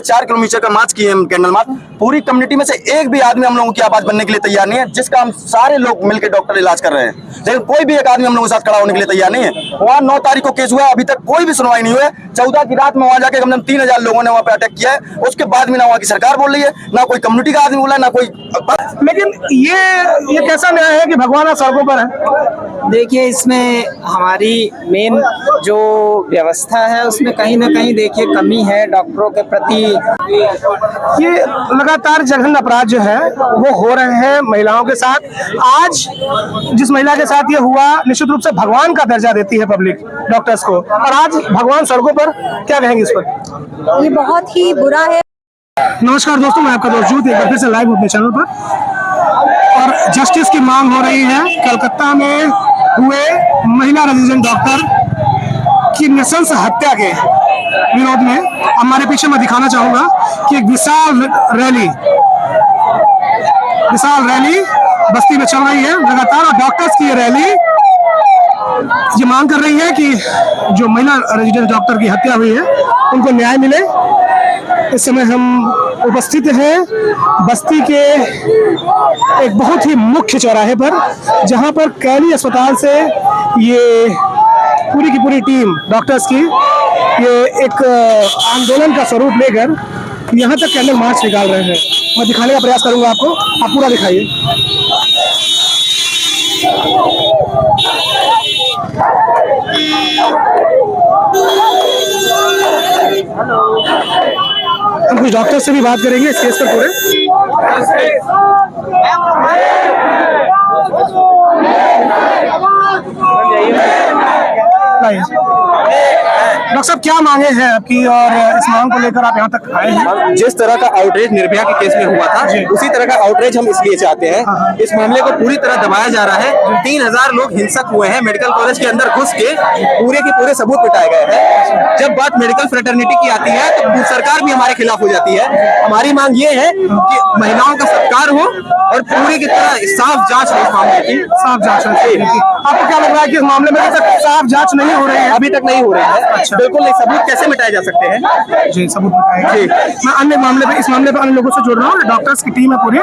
4 kilometre का मार्च किए हम कैंडल मार्च। पूरी कम्युनिटी में से एक भी आदमी हम लोगों की आवाज बनने के लिए तैयार नहीं है, जिसका हम सारे लोग मिलकर डॉक्टर इलाज कर रहे हैं, लेकिन कोई भी एक आदमी हम लोगों के साथ खड़ा होने के लिए तैयार नहीं है। वहाँ 9 तारीख को केस हुआ, अभी तक कोई भी सुनवाई नहीं हुई है। 14 की रात में वहाँ जाके कम से कम 3000 लोगों ने वहाँ पे अटैक किया है, उसके बाद भी ना वहाँ की सरकार बोल रही है, ना कोई कम्युनिटी का आदमी बोला, ना कोई। लेकिन ये कैसा न्याय है कि भगवान सड़कों पर है? देखिए, इसमें हमारी मेन जो व्यवस्था है उसमें कहीं ना कहीं देखिए कमी है डॉक्टरों के प्रति। ये लगातार जघन्य अपराध जो है वो हो रहे हैं महिलाओं के साथ। आज जिस महिला के साथ ये हुआ, निश्चित रूप से भगवान का दर्जा देती है पब्लिक डॉक्टर्स को, और आज भगवान सड़कों पर, क्या कहेंगे इस पर? ये बहुत ही बुरा है। नमस्कार दोस्तों, मैं आपका दोस्त जूत एक बार फिर से लाइव अपने चैनल पर। और जस्टिस की मांग हो रही है। कलकत्ता में हुए महिला रेजिडेंट डॉक्टर की नृशंस हत्या के विरोध में हमारे पीछे मैं दिखाना चाहूंगा कि एक विशाल रैली बस्ती में चल रही है लगातार। और डॉक्टर्स की ये रैली ये मांग कर रही है कि जो महिला रेजिडेंट डॉक्टर की हत्या हुई है उनको न्याय मिले। इस समय हम उपस्थित हैं बस्ती के एक बहुत ही मुख्य चौराहे पर, जहां पर कैली अस्पताल से ये पूरी की पूरी टीम डॉक्टर्स की ये एक आंदोलन का स्वरूप लेकर यहां तक कैंडल मार्च निकाल रहे हैं। मैं दिखाने का प्रयास करूंगा आपको, आप पूरा दिखाइए। हम कुछ डॉक्टर से भी बात करेंगे इस केस पर पूरे। डॉक्टर साहब, क्या मांगे हैं आपकी और इस मांग को लेकर आप यहाँ तक आए हैं? जिस तरह का आउटरीच निर्भया के केस में हुआ था, उसी तरह का आउटरीच हम इसलिए चाहते हैं। इस मामले को पूरी तरह दबाया जा रहा है। 3000 लोग हिंसक हुए हैं, मेडिकल कॉलेज के अंदर घुस के पूरे के पूरे सबूत मिटाए गए हैं। जब बात मेडिकल फ्रेटर्निटी की आती है तो सरकार भी हमारे खिलाफ हो जाती है। हमारी मांग ये है कि महिलाओं का सत्कार हो और पूरी की तरह साफ जांच हो इस मामले की। साफ जांच आपको क्या लग रहा है कि इस मामले में अभी तक साफ जांच नहीं हो रही है? अभी तक नहीं हो रही है। अच्छा। बिल्कुल नहीं। सबूत कैसे मिटाए जा सकते हैं? जी, सबूत मिटाए। जी, मैं अन्य मामले पे, इस मामले पे अन्य लोगों से जुड़ रहा हूँ। डॉक्टर्स की टीम है पूरी।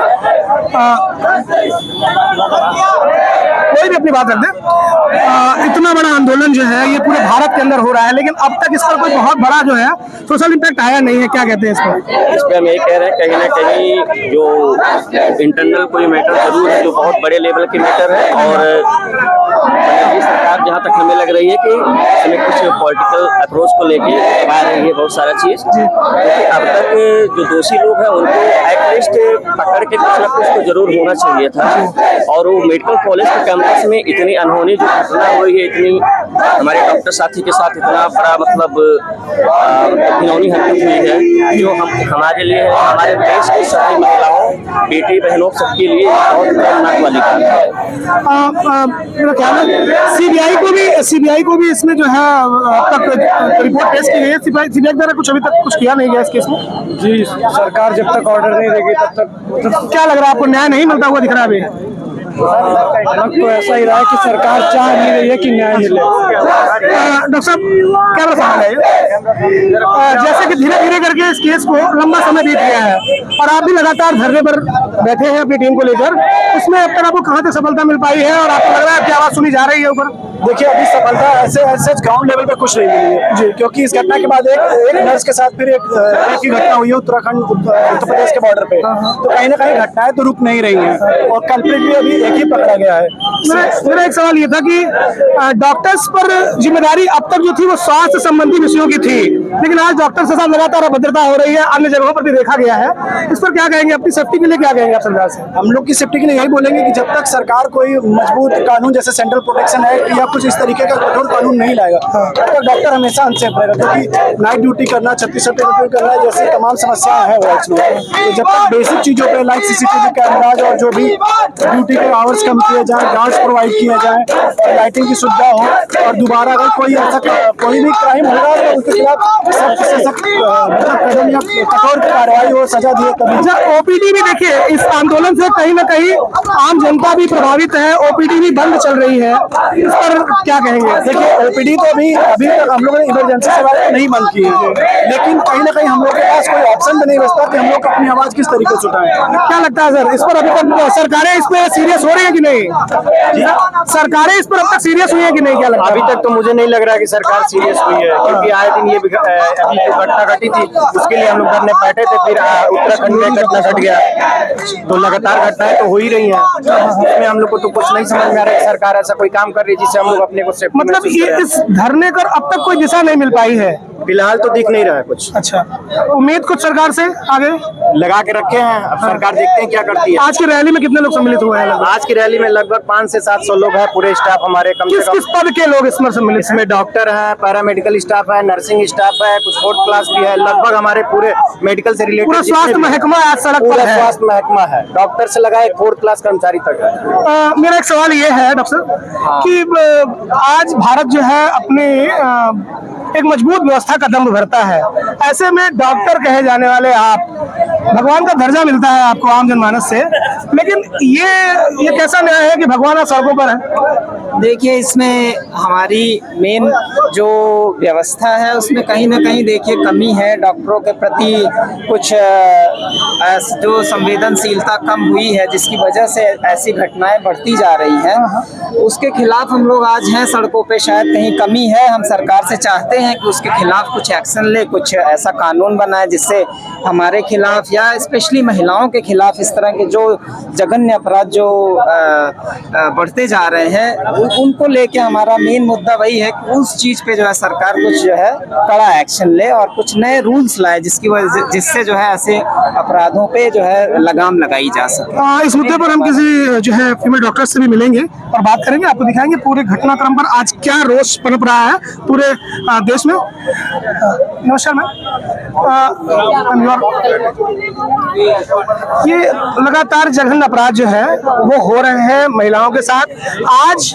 कोई भी अपनी बात रख दे। इतना बड़ा आंदोलन जो है ये पूरे भारत के अंदर हो रहा है, लेकिन अब तक इस पर कोई बहुत बड़ा जो है सोशल इम्पैक्ट आया नहीं है। क्या कहते हैं इस पर? हम ये कह रहे हैं कहीं ना कहीं जो इंटरनल कोई मैटर जरूर है, जो बहुत बड़े लेवल के मैटर है। और सरकार जहाँ तक हमें लग रही है कि इसमें कुछ पॉलिटिकल अप्रोच को लेके दबा रही है बहुत सारा चीज, क्योंकि अब तक जो दोषी लोग हैं उनको एटलीस्ट पकड़ के कुछ ना कुछ तो जरूर होना चाहिए था। और वो मेडिकल कॉलेज के कैंपस में इतनी अनहोनी जो घटना हुई है, इतनी हमारे डॉक्टर साथी के साथ इतना बड़ा मतलब घिनौनी हरकत हुई है, जो हमारे लिए हमारे देश की सभी महिलाओं, बेटी बहनों सबके लिए बहुत खतरनाक वाली बात है। मेरा ख्याल है सीबीआई को भी इसमें जो है अब तक रिपोर्ट पेश की गई है। सीबीआई द्वारा कुछ अभी तक कुछ किया नहीं गया इस केस में। जी, सरकार जब तक ऑर्डर नहीं देगी तब तक क्या लग रहा है आपको, न्याय नहीं मिलता हुआ दिख रहा है अभी? तो ऐसा ही रहा है कि सरकार चाह नहीं रही है कि न्याय मिले। डॉक्टर साहब, क्या सवाल है? जैसे कि धीरे धीरे करके इस केस को लंबा समय बीत गया है और आप भी लगातार धरने पर बैठे हैं अपनी टीम को लेकर, उसमें अब तक आपको कहाँ तक सफलता मिल पाई है और आपको लग रहा है कि आवाज सुनी जा रही है ऊपर? देखिए, अभी सफलता ऐसे ग्राउंड लेवल पे कुछ नहीं मिली है जी, क्योंकि इस घटना के बाद एक नर्स के साथ फिर एक की घटना हुई है उत्तराखंड उत्तर प्रदेश के बॉर्डर पे। तो कहीं ना कहीं घटनाएं तो रुक नहीं रही हैं और कल्प्रिट भी अभी एक ही पकड़ा गया है। मेरा एक सवाल ये था कि डॉक्टर्स पर जिम्मेदारी अब तक जो थी वो स्वास्थ्य संबंधी विषयों की थी, लेकिन आज डॉक्टर्स के साथ लगातार अभद्रता हो रही है, अन्य जगहों पर भी देखा गया है। इस पर क्या कहेंगे? अपनी सेफ्टी के लिए क्या कहेंगे आप सरकार से? हम लोग की सेफ्टी के लिए यही बोलेंगे कि जब तक सरकार कोई मजबूत कानून जैसे सेंट्रल प्रोटेक्शन एक्ट या कुछ इस तरीके का कठोर कानून नहीं लाएगा, तब तक डॉक्टर हमेशा अनसेफ रहेगा, क्योंकि नाइट ड्यूटी करना, 36 ड्यूटी करना जैसी तमाम समस्याएं हैं वार्ड्स में। तो जब तक बेसिक चीजों पे लाइक सीसीटीवी कैमराज और जो भी ड्यूटी के आवर्स कम किए जाए, गार्ड्स प्रोवाइड किए जाए, लाइटिंग की मुद्दा हो और दोबारा अगर कोई ऐसा कोई भी क्राइम होगा तो उसके खिलाफ सख्त से सख्त मतलब कदम या कठोर कार्रवाई हो, सजा दिए तभी। अच्छा, ओपीडी भी देखिए, इस आंदोलन से कहीं ना कहीं आम जनता भी प्रभावित है, ओपीडी भी बंद चल रही है, इस पर क्या कहेंगे? देखिए ओपीडी तो अभी तक हम लोगों ने इमरजेंसी सेवाएं नहीं बंद की है, लेकिन कहीं ना कहीं हम लोग के पास कोई ऑप्शन भी नहीं बचता कि हम लोग अपनी आवाज किस तरीके से उठाएं। क्या लगता है सर, इस पर अभी तक सरकारें इस पे सीरियस हो रही है कि नहीं? सरकारें इस पर अब तक सीरियस हुई है कि नहीं? क्या लगता है? अभी तक तो मुझे नहीं लग रहा कि सरकार सीरियस हुई है, क्योंकि आए दिन ये अभी जो घटना घटी थी उसके लिए हम लोग धरने बैठे थे, फिर उत्तराखंड में घटना घट गया, तो लगातार घटनाएं तो हो ही रही हैं। इसमें हम लोग को तो कुछ नहीं समझ में आ रहा है सरकार ऐसा कोई काम कर रही है जिससे हम लोग अपने को सेफ्टी मतलब ये इस धरने कर अब तक कोई दिशा नहीं मिल पाई है, फिलहाल तो दिख नहीं रहा है कुछ। अच्छा, उम्मीद कुछ सरकार से आगे लगा के रखे हैं, अब सरकार देखते हैं क्या करती है। आज की रैली में कितने लोग सम्मिलित हुए हैं? आज की रैली में लगभग 500 से 700 लोग हैं, पूरे स्टाफ हमारे कम किस से किस कम। पद के लोग इसमें सम्मिलित? इसमें डॉक्टर है, पैरामेडिकल स्टाफ है, नर्सिंग स्टाफ है, कुछ 4th क्लास भी है, लगभग हमारे पूरे मेडिकल से रिलेटेड पूरा स्वास्थ्य महकमा आज सड़क पर पूरा है। स्वास्थ्य महकमा है, डॉक्टर से लगा 4th क्लास कर्मचारी तक है। मेरा एक सवाल ये है डॉक्टर साहब कि आज भारत जो है अपने एक मजबूत व्यवस्था का दम भरता है, ऐसे में डॉक्टर कहे जाने वाले आप, भगवान का दर्जा मिलता है आपको आम जनमानस से, लेकिन ये कैसा न्याय है कि भगवान आप सड़कों पर है? देखिए, इसमें हमारी मेन जो व्यवस्था है उसमें कहीं ना कहीं देखिए कमी है। डॉक्टरों के प्रति कुछ जो संवेदनशीलता कम हुई है, जिसकी वजह से ऐसी घटनाएं बढ़ती जा रही हैं, उसके खिलाफ हम लोग आज हैं सड़कों पे। शायद कहीं कमी है, हम सरकार से चाहते हैं कि उसके खिलाफ कुछ एक्शन ले, कुछ ऐसा कानून बनाए जिससे हमारे खिलाफ या स्पेशली महिलाओं के खिलाफ इस तरह के जो जघन्य अपराध जो बढ़ते जा रहे हैं उनको लेके हमारा मेन मुद्दा वही है कि उस चीज पे जो है सरकार कुछ जो है कड़ा एक्शन ले और कुछ नए रूल्स लाए जिसकी वजह जिससे जो है ऐसे अपराधों पे जो है लगाम लगाई जा सके। इस मुद्दे पर हम किसी जो है फीमेल डॉक्टर से भी मिलेंगे और बात करेंगे, आपको दिखाएंगे पूरे घटनाक्रम पर आज क्या रोष पनप रहा है पूरे देश में। नमस्कार मैम, ये लगातार जघन्य अपराध जो है वो हो रहे हैं महिलाओं के साथ। आज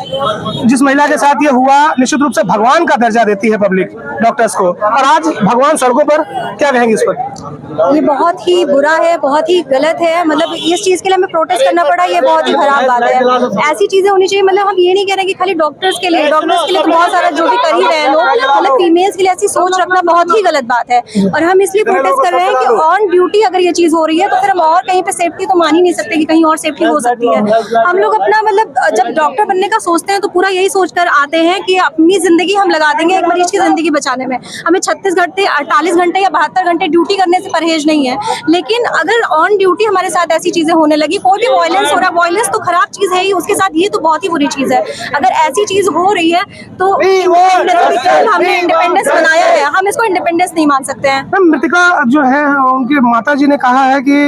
जिस महिला के साथ ये हुआ, निश्चित रूप से भगवान का दर्जा देती है पब्लिक डॉक्टर्स को, और आज भगवान सड़कों पर, क्या कहेंगे इस पर? ये बहुत ही बुरा है, बहुत ही गलत है। मतलब इस चीज के लिए हमें प्रोटेस्ट करना पड़ा, ये बहुत ही खराब बात है। ऐसी चीजें होनी चाहिए। मतलब हम ये नहीं कह रहे कि खाली डॉक्टर्स के लिए, डॉक्टर्स के लिए तो बहुत सारा जो भी कर ही रहे हैं लोग, मतलब फीमेल्स के लिए ऐसी सोच रखना बहुत ही गलत बात है। और हम इसलिए प्रोटेस्ट कर रहे हैं कि ऑन ड्यूटी अगर ये चीज हो रही है तो फिर हम और कहीं पे सेफ्टी तो मान ही नहीं सकते कि कहीं और सेफ्टी हो सकती है। हम लोग अपना मतलब जब डॉक्टर बनने का सोचते हैं तो पूरा यही सोचकर आते हैं कि अपनी जिंदगी हम लगा देंगे एक मरीज की जिंदगी बचाने में। हमें 36 घंटे, 48 घंटे या 72 घंटे ड्यूटी करने से परहेज नहीं है, लेकिन अगर ऑन ड्यूटी हमारे साथ ऐसी चीजें होने लगी, कोई भी वायलेंस हो रहा है, वायलेंस तो खराब चीज है ही, उसके साथ ये तो बहुत ही बुरी चीज है। अगर ऐसी चीज हो रही है तो हमने इंडिपेंडेंस बनाया है, हम इसको इंडिपेंडेंस नहीं मान सकते हैं। मृतिका जो है उनके माताजी ने कहा है कि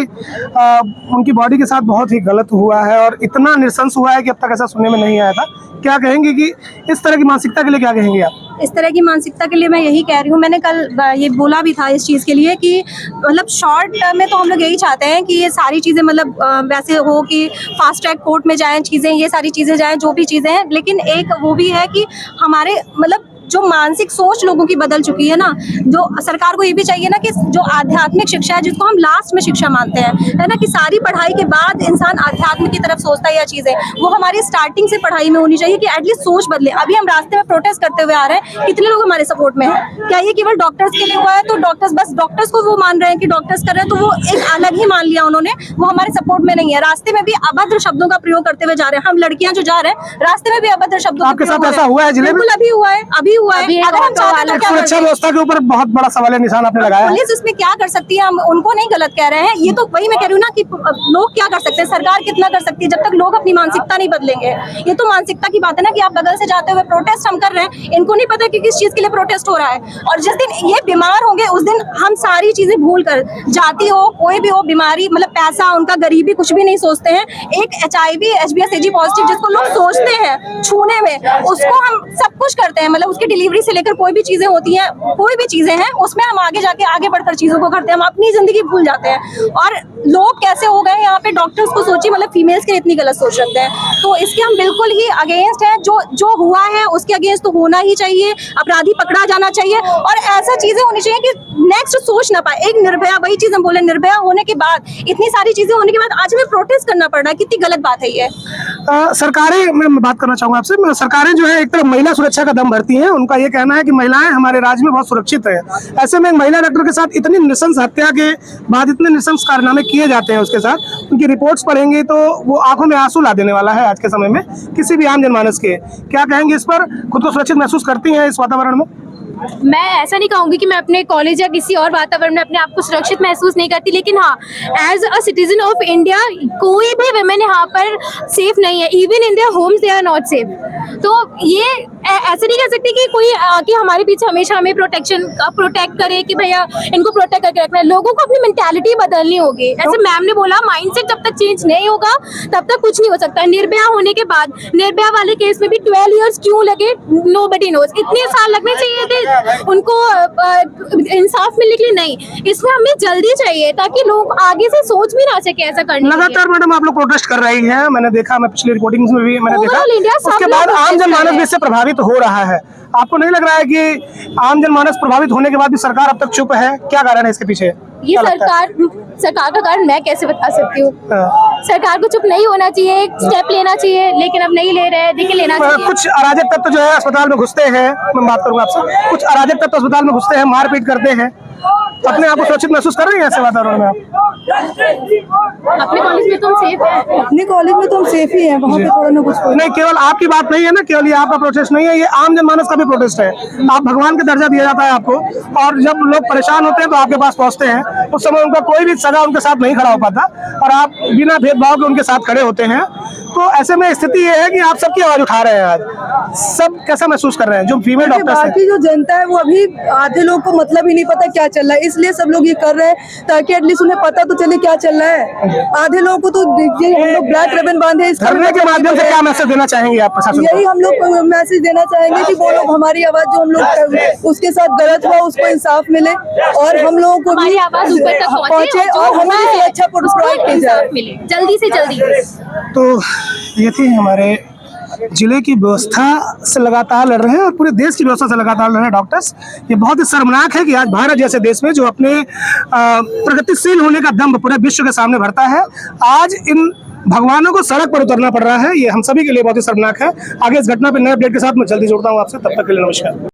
उनकी बॉडी के साथ बहुत ही गलत हुआ है और इतना नृशंस हुआ है कि अब तक ऐसा सुनने में नहीं आया था। क्या कहेंगे कि इस तरह की मानसिकता के लिए क्या कहेंगे आप? इस तरह की मानसिकता के लिए मैं यही कह रही हूँ, मैंने कल ये बोला भी था इस चीज़ के लिए कि मतलब शॉर्ट टर्म में तो हम लोग यही चाहते हैं कि ये सारी चीज़ें मतलब वैसे हो कि फास्ट ट्रैक कोर्ट में जाएं चीज़ें, ये सारी चीज़ें जाएं जो भी चीज़ें हैं, लेकिन एक वो भी है कि हमारे मतलब जो मानसिक सोच लोगों की बदल चुकी है ना, जो सरकार को ये भी चाहिए ना कि जो आध्यात्मिक शिक्षा है जिसको हम लास्ट में शिक्षा मानते हैं, है ना, कि सारी पढ़ाई के बाद इंसान आध्यात्म की तरफ सोचता है या चीज़ें, वो हमारी स्टार्टिंग से पढ़ाई में होनी चाहिए कि एटलीस्ट सोच बदले। अभी हम रास्ते में प्रोटेस्ट करते हुए आ रहे हैं, कितने लोग हमारे सपोर्ट में हैं? क्या ये केवल डॉक्टर्स के लिए हुआ है? तो डॉक्टर्स बस डॉक्टर्स को वो मान रहे हैं कि डॉक्टर्स कर रहे हैं तो वो एक अलग ही मान लिया उन्होंने, वो हमारे सपोर्ट में नहीं है। रास्ते में भी अभद्र शब्दों का प्रयोग करते हुए जा रहे हैं, हम लड़कियां जो जा रहे हैं रास्ते में भी अभद्र शब्दों का आपके साथ ऐसा हुआ है जिले में? बिल्कुल अभी हुआ है, अभी हुआ है। अगर हम चाहते तो क्या सुरक्षा व्यवस्था के ऊपर बहुत बड़ा सवाल है, निशान आपने लगाया है। पुलिस इसमें क्या कर सकती है? हम उनको नहीं गलत कह रहे हैं, ये तो वही मैं कह रही हूँ ना कि लोग क्या कर सकते हैं, सरकार कितना कर सकती है जब तक लोग अपनी मानसिकता नहीं बदलेंगे। ये तो मानसिकता की बात है ना कि आप बगल से जाते हुए प्रोटेस्ट हम कर रहे हैं, इनको नहीं पता कि किस चीज के लिए प्रोटेस्ट हो रहा है। और जिस दिन ये बीमार होंगे उस दिन हम सारी चीजें भूल कर, जाति हो कोई भी हो, बीमारी मतलब पैसा, उनका गरीबी कुछ भी नहीं सोचते हैं। एक HIV HbS पॉजिटिव जिसको लोग सोचते हैं छूने में, उसको हम सब कुछ करते हैं, मतलब उसकी डिलीवरी से लेकर कोई भी चीजें होती हैं, कोई भी चीजें हैं उसमें हम आगे जाके आगे बढ़कर चीजों को करते हैं, हम अपनी जिंदगी भूल जाते हैं। और लोग कैसे हो गए यहाँ पे, डॉक्टर्स को सोचिए, मतलब फीमेल्स के लिए इतनी गलत सोच रखते हैं। तो इसके हम बिल्कुल ही अगेंस्ट हैं। जो हुआ है उसके अगेंस्ट तो होना ही चाहिए, अपराधी पकड़ा जाना चाहिए और ऐसा चीजें होनी चाहिए कि नेक्स्ट सोच ना पाए। एक निर्भया, वही चीज हम बोले, निर्भया होने के बाद, इतनी सारी चीजें होने के बाद आज हमें प्रोटेस्ट करना पड़ रहा है। कितनी गलत बात है ये। सरकारें, मैं बात करना चाहूंगा आपसे, सरकारें जो है एक तरफ महिला सुरक्षा का दम भरती हैं, उनका ये कहना है कि महिलाएं हमारे राज्य में बहुत सुरक्षित है। ऐसे में एक महिला डॉक्टर के साथ इतनी नृशंस हत्या के बाद इतने नृशंस कारनामे किए जाते हैं, उसके साथ उनकी रिपोर्ट्स पढ़ेंगे तो वो आंखों में आंसू ला देने वाला है आज के समय में किसी भी आम जनमानस के। क्या कहेंगे इस पर? खुद को सुरक्षित महसूस करती हैं इस वातावरण में? मैं ऐसा नहीं कहूँगी कि मैं अपने कॉलेज या किसी और वातावरण में अपने आप को सुरक्षित महसूस नहीं करती, लेकिन हाँ, as a citizen of India कोई भी वुमेन यहाँ पर सेफ नहीं है। Even in their homes they are not safe. तो ये ऐसे नहीं कह सकते कि कोई आके हमारे पीछे हमेशा हमें प्रोटेक्ट करे कि भैया इनको प्रोटेक्ट करके रखना है। लोगों को अपनी मेंटालिटी बदलनी होगी। ऐसे मैम ने बोला, माइंडसेट जब तक चेंज नहीं होगा तब तक कुछ नहीं हो सकता। निर्भया होने के बाद, निर्भया वाले केस में भी 12 इयर्स क्यों लगे, नोबडी नोज। इतने साल लगने चाहिए थे उनको इंसाफ मिलने के लिए, नहीं, इसमें हमें जल्दी चाहिए ताकि लोग आगे से सोच भी ना सके ऐसा करने। लगातार मैडम आप लोग प्रोटेस्ट कर रही हैं, मैंने देखा, मैं पिछली रिपोर्टिंग्स में भी मैंने देखा, उसके बाद आम जनमानस भी इससे प्रभावित हो रहा है। आपको नहीं लग रहा है कि आम जनमानस प्रभावित होने के बाद भी सरकार अब तक चुप है? क्या कारण है इसके पीछे? ये सरकार का कारण मैं कैसे बता सकती हूँ। सरकार को चुप नहीं होना चाहिए, स्टेप लेना चाहिए, लेकिन अब नहीं ले रहे हैं। देखिए, लेना चाहिए। कुछ अराजक तत्व जो है अस्पताल में घुसते हैं, मैं बात करूंगा आपसे, कुछ अराजक तत्व अस्पताल में घुसते हैं, मारपीट करते हैं। अपने आप को सुरक्षित महसूस कर रहे हैं ऐसे वातावरण में आप? अपने कॉलेज में तो हम सेफ हैं। अपने कॉलेज में तो हम सेफ ही हैं, वहाँ पे थोड़ा ना कुछ नहीं, केवल आपकी बात नहीं है ना, केवल ये आपका प्रोटेस्ट नहीं है, ये आम जनमानस का भी प्रोटेस्ट है। आप भगवान का दर्जा दिया जाता है आपको, और जब लोग परेशान होते हैं तो आपके पास पहुंचते हैं। उस समय उनका कोई भी सगा उनके साथ नहीं खड़ा हो पाता और आप बिना भेदभाव के उनके साथ खड़े होते हैं। तो ऐसे में स्थिति ये है कि आप सबकी आवाज उठा रहे हैं आज। सब कैसा महसूस कर रहे हैं जो फीमेल डॉक्टर्स हैं? बाकी जो जनता है वो अभी आधे लोग को मतलब ही नहीं पता क्या चल रहा है, इसलिए सब लोग ये कर रहे हैं ताकि एटलीस्ट उन्हें पता तो चले क्या चल रहा है। आधे लोगों को तो देखिए, हम लोग ब्लैक रिबन बांधे, धरने के माध्यम से क्या मैसेज देना चाहेंगे आप प्रशासन को? यही हम लोग मैसेज देना चाहेंगे कि वो लोग हमारी आवाज जो हम लोग उसके साथ गलत हुआ उसको इंसाफ मिले और हम लोगों को भी आवाज ऊपर तक पहुंचे और हमें भी अच्छा प्रोटेक्ट की जाए मिले जल्दी से जल्दी। तो ये थी हमारे जिले की व्यवस्था से लगातार लड़ रहे हैं और पूरे देश की व्यवस्था से लगातार लड़ रहे हैं डॉक्टर्स। ये बहुत ही शर्मनाक है कि आज भारत जैसे देश में जो अपने प्रगतिशील होने का दम पूरे विश्व के सामने भरता है, आज इन भगवानों को सड़क पर उतरना पड़ रहा है। ये हम सभी के लिए बहुत ही शर्मनाक है। आगे इस घटना पर नए अपडेट के साथ मैं जल्दी जुड़ता हूँ आपसे, तब तक के लिए नमस्कार।